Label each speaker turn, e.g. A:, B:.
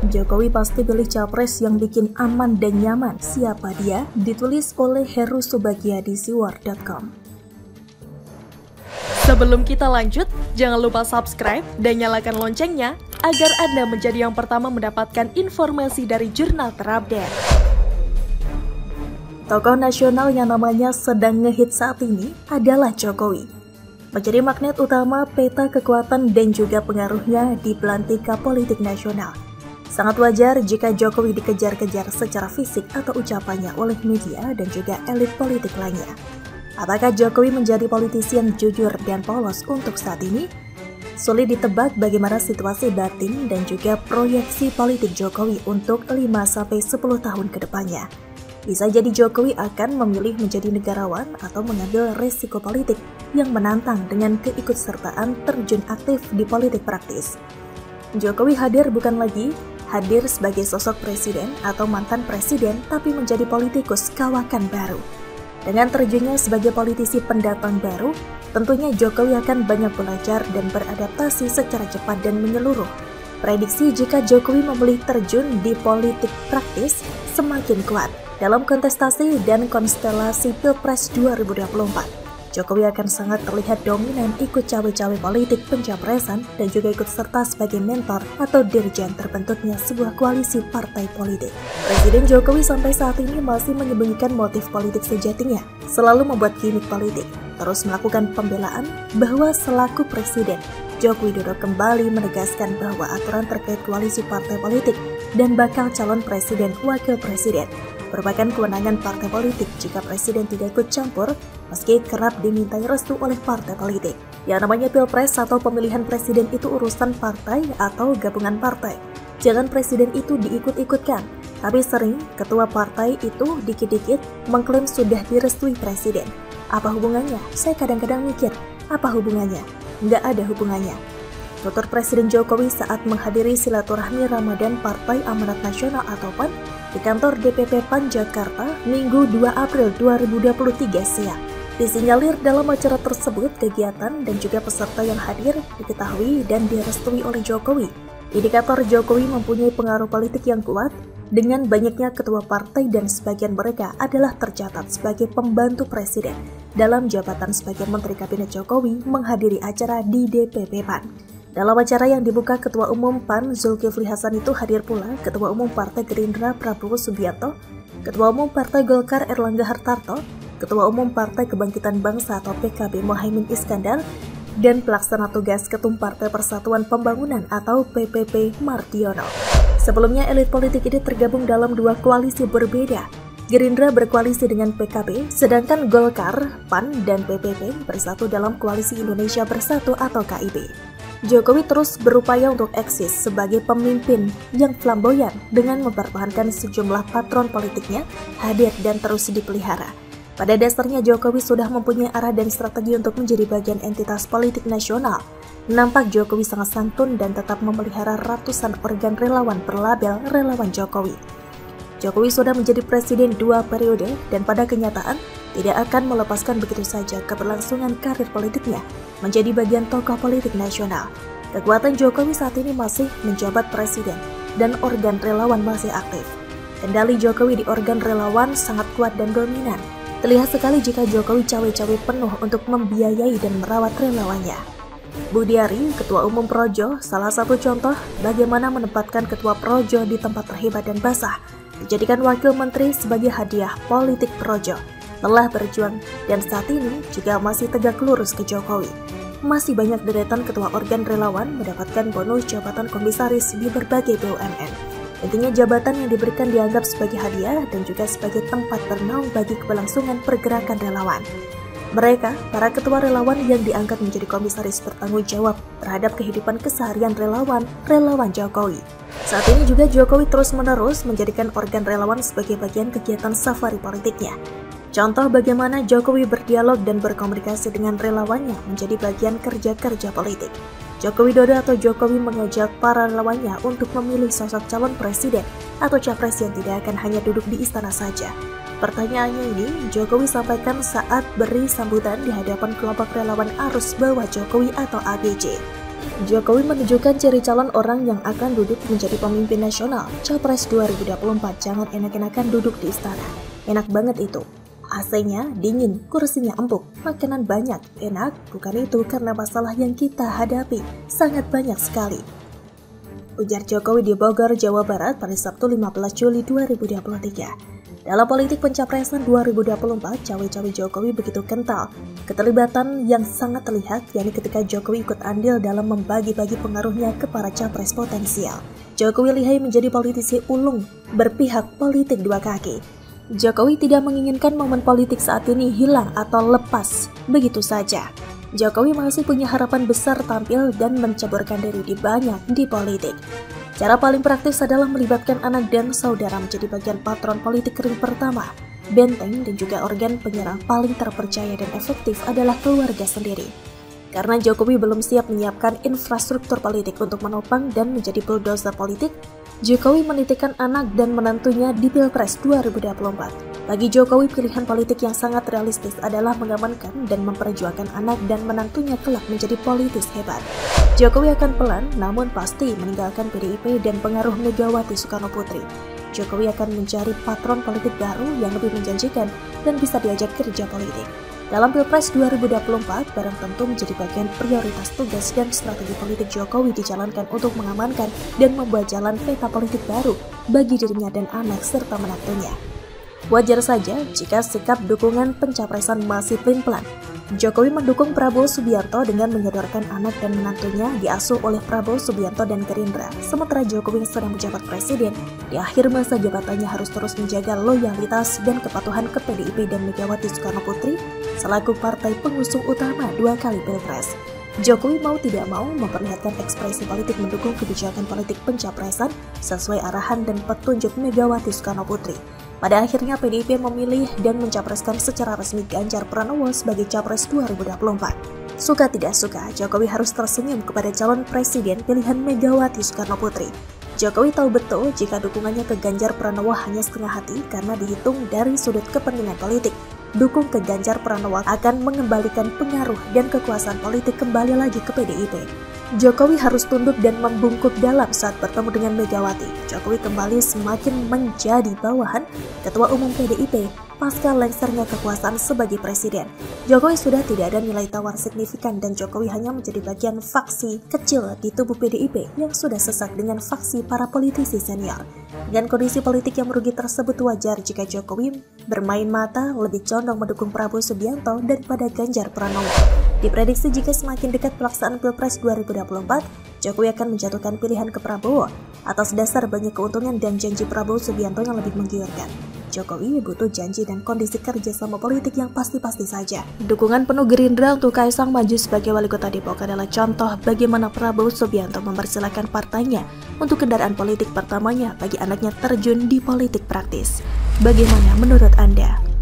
A: Jokowi pasti pilih capres yang bikin aman dan nyaman. Siapa dia? Ditulis oleh Heru Subagia di siwar.com.
B: Sebelum kita lanjut, jangan lupa subscribe dan nyalakan loncengnya agar Anda menjadi yang pertama mendapatkan informasi dari jurnal terupdate.
A: Tokoh nasional yang namanya sedang ngehit saat ini adalah Jokowi. Menjadi magnet utama peta kekuatan dan juga pengaruhnya di belantika politik nasional. Sangat wajar jika Jokowi dikejar-kejar secara fisik atau ucapannya oleh media dan juga elit politik lainnya. Apakah Jokowi menjadi politisi yang jujur dan polos untuk saat ini? Sulit ditebak bagaimana situasi batin dan juga proyeksi politik Jokowi untuk 5-10 tahun ke depannya. Bisa jadi Jokowi akan memilih menjadi negarawan atau mengambil resiko politik yang menantang dengan keikutsertaan terjun aktif di politik praktis. Jokowi hadir bukan lagi hadir sebagai sosok presiden atau mantan presiden, tapi menjadi politikus kawakan baru. Dengan terjunnya sebagai politisi pendatang baru, tentunya Jokowi akan banyak belajar dan beradaptasi secara cepat dan menyeluruh. Prediksi jika Jokowi memilih terjun di politik praktis semakin kuat. Dalam kontestasi dan konstelasi Pilpres 2024, Jokowi akan sangat terlihat dominan ikut cawe-cawe politik pencapresan dan juga ikut serta sebagai mentor atau dirjen terbentuknya sebuah koalisi partai politik. Presiden Jokowi sampai saat ini masih menyembunyikan motif politik sejatinya, selalu membuat gimmick politik, terus melakukan pembelaan bahwa selaku presiden, Joko Widodo kembali menegaskan bahwa aturan terkait koalisi partai politik dan bakal calon presiden wakil presiden merupakan kewenangan partai politik jika presiden tidak ikut campur, meski kerap dimintai restu oleh partai politik. Yang namanya Pilpres atau pemilihan presiden itu urusan partai atau gabungan partai. Jangan presiden itu diikut-ikutkan, tapi sering ketua partai itu dikit-dikit mengklaim sudah direstui presiden. Apa hubungannya? Saya kadang-kadang mikir, apa hubungannya? Nggak ada hubungannya. Tutur Presiden Jokowi saat menghadiri silaturahmi Ramadan Partai Amanat Nasional atau PAN di kantor DPP PAN Jakarta Minggu 2 April 2023 siang. Disinyalir dalam acara tersebut kegiatan dan juga peserta yang hadir diketahui dan direstui oleh Jokowi. Indikator Jokowi mempunyai pengaruh politik yang kuat dengan banyaknya ketua partai dan sebagian mereka adalah tercatat sebagai pembantu presiden dalam jabatan sebagai Menteri Kabinet Jokowi menghadiri acara di DPP PAN. Dalam acara yang dibuka Ketua Umum PAN Zulkifli Hasan itu hadir pula Ketua Umum Partai Gerindra Prabowo Subianto, Ketua Umum Partai Golkar Erlangga Hartarto, Ketua Umum Partai Kebangkitan Bangsa atau PKB Muhaimin Iskandar, dan Pelaksana Tugas Ketum Partai Persatuan Pembangunan atau PPP Mardiono. Sebelumnya elit politik ini tergabung dalam dua koalisi berbeda. Gerindra berkoalisi dengan PKB, sedangkan Golkar, PAN, dan PPP bersatu dalam Koalisi Indonesia Bersatu atau KIB. Jokowi terus berupaya untuk eksis sebagai pemimpin yang flamboyan dengan mempertahankan sejumlah patron politiknya hadir dan terus dipelihara. Pada dasarnya Jokowi sudah mempunyai arah dan strategi untuk menjadi bagian entitas politik nasional. Nampak Jokowi sangat santun dan tetap memelihara ratusan organ relawan berlabel relawan Jokowi. Jokowi sudah menjadi presiden 2 periode dan pada kenyataan tidak akan melepaskan begitu saja keberlangsungan karir politiknya menjadi bagian tokoh politik nasional. Kekuatan Jokowi saat ini masih menjabat presiden dan organ relawan masih aktif. Kendali Jokowi di organ relawan sangat kuat dan dominan. Terlihat sekali jika Jokowi cawe-cawe penuh untuk membiayai dan merawat relawannya. Budiari, Ketua Umum Projo, salah satu contoh bagaimana menempatkan Ketua Projo di tempat terhebat dan basah, dijadikan Wakil Menteri sebagai hadiah politik Projo. Telah berjuang dan saat ini juga masih tegak lurus ke Jokowi. Masih banyak deretan ketua organ relawan mendapatkan bonus jabatan komisaris di berbagai BUMN. Intinya jabatan yang diberikan dianggap sebagai hadiah dan juga sebagai tempat bernaung bagi keberlangsungan pergerakan relawan. Mereka, para ketua relawan yang diangkat menjadi komisaris bertanggung jawab terhadap kehidupan keseharian relawan Jokowi. Saat ini juga Jokowi terus-menerus menjadikan organ relawan sebagai bagian kegiatan safari politiknya. Contoh bagaimana Jokowi berdialog dan berkomunikasi dengan relawannya menjadi bagian kerja-kerja politik. Joko Widodo atau Jokowi mengajak para relawannya untuk memilih sosok calon presiden atau capres yang tidak akan hanya duduk di istana saja. Pertanyaannya ini Jokowi sampaikan saat beri sambutan di hadapan kelompok relawan arus bawah Jokowi atau ABC. Jokowi menunjukkan ciri calon orang yang akan duduk menjadi pemimpin nasional. Capres 2024 jangan enak-enakan duduk di istana. Enak banget itu. AC-nya dingin, kursinya empuk, makanan banyak, enak. Bukan itu karena masalah yang kita hadapi. Sangat banyak sekali. Ujar Jokowi di Bogor, Jawa Barat pada Sabtu 15 Juli 2023. Dalam politik pencapresan 2024, cawe-cawe Jokowi begitu kental. Keterlibatan yang sangat terlihat yakni ketika Jokowi ikut andil dalam membagi-bagi pengaruhnya ke para capres potensial. Jokowi lihai menjadi politisi ulung, berpihak politik dua kaki. Jokowi tidak menginginkan momen politik saat ini hilang atau lepas begitu saja. Jokowi masih punya harapan besar tampil dan menceburkan diri di banyak di politik. Cara paling praktis adalah melibatkan anak dan saudara menjadi bagian patron politik ring pertama. Benteng dan juga organ penyerang paling terpercaya dan efektif adalah keluarga sendiri. Karena Jokowi belum siap menyiapkan infrastruktur politik untuk menopang dan menjadi bulldozer politik, Jokowi menitikan anak dan menantunya di Pilpres 2024. Bagi Jokowi, pilihan politik yang sangat realistis adalah mengamankan dan memperjuangkan anak dan menantunya kelak menjadi politis hebat. Jokowi akan pelan namun pasti meninggalkan PDIP dan pengaruh Megawati Soekarnoputri. Jokowi akan mencari patron politik baru yang lebih menjanjikan dan bisa diajak kerja politik. Dalam Pilpres 2024, barang tentu menjadi bagian prioritas tugas dan strategi politik Jokowi dijalankan untuk mengamankan dan membuat jalan peta politik baru bagi dirinya dan anak serta menantunya. Wajar saja jika sikap dukungan pencapresan masih pelin-pelan. Jokowi mendukung Prabowo Subianto dengan menyodorkan anak dan menantunya diasuh oleh Prabowo Subianto dan Gerindra. Sementara Jokowi yang sedang menjabat presiden, di akhir masa jabatannya harus terus menjaga loyalitas dan kepatuhan ke PDIP dan Megawati Soekarnoputri selaku partai pengusung utama 2 kali Pilpres. Jokowi mau tidak mau memperlihatkan ekspresi politik mendukung kebijakan politik pencapresan sesuai arahan dan petunjuk Megawati Soekarnoputri. Pada akhirnya PDIP memilih dan mencapreskan secara resmi Ganjar Pranowo sebagai Capres 2024. Suka tidak suka, Jokowi harus tersenyum kepada calon presiden pilihan Megawati Soekarnoputri. Jokowi tahu betul jika dukungannya ke Ganjar Pranowo hanya setengah hati karena dihitung dari sudut kepentingan politik. Dukung ke Ganjar Pranowo akan mengembalikan pengaruh dan kekuasaan politik kembali lagi ke PDIP. Jokowi harus tunduk dan membungkuk dalam saat bertemu dengan Megawati. Jokowi kembali semakin menjadi bawahan Ketua Umum PDIP pasca lengsernya kekuasaan sebagai presiden. Jokowi sudah tidak ada nilai tawar signifikan dan Jokowi hanya menjadi bagian faksi kecil di tubuh PDIP yang sudah sesak dengan faksi para politisi senior. Dengan kondisi politik yang merugi tersebut, wajar jika Jokowi bermain mata lebih condong mendukung Prabowo Subianto daripada Ganjar Pranowo. Diprediksi jika semakin dekat pelaksanaan Pilpres 2024, Jokowi akan menjatuhkan pilihan ke Prabowo atas dasar banyak keuntungan dan janji Prabowo Subianto yang lebih menggiurkan. Jokowi butuh janji dan kondisi kerjasama politik yang pasti-pasti saja. Dukungan penuh Gerindra untuk Kaisang maju sebagai wali kota Depok adalah contoh bagaimana Prabowo Subianto mempersilahkan partainya untuk kendaraan politik pertamanya bagi anaknya terjun di politik praktis. Bagaimana menurut Anda?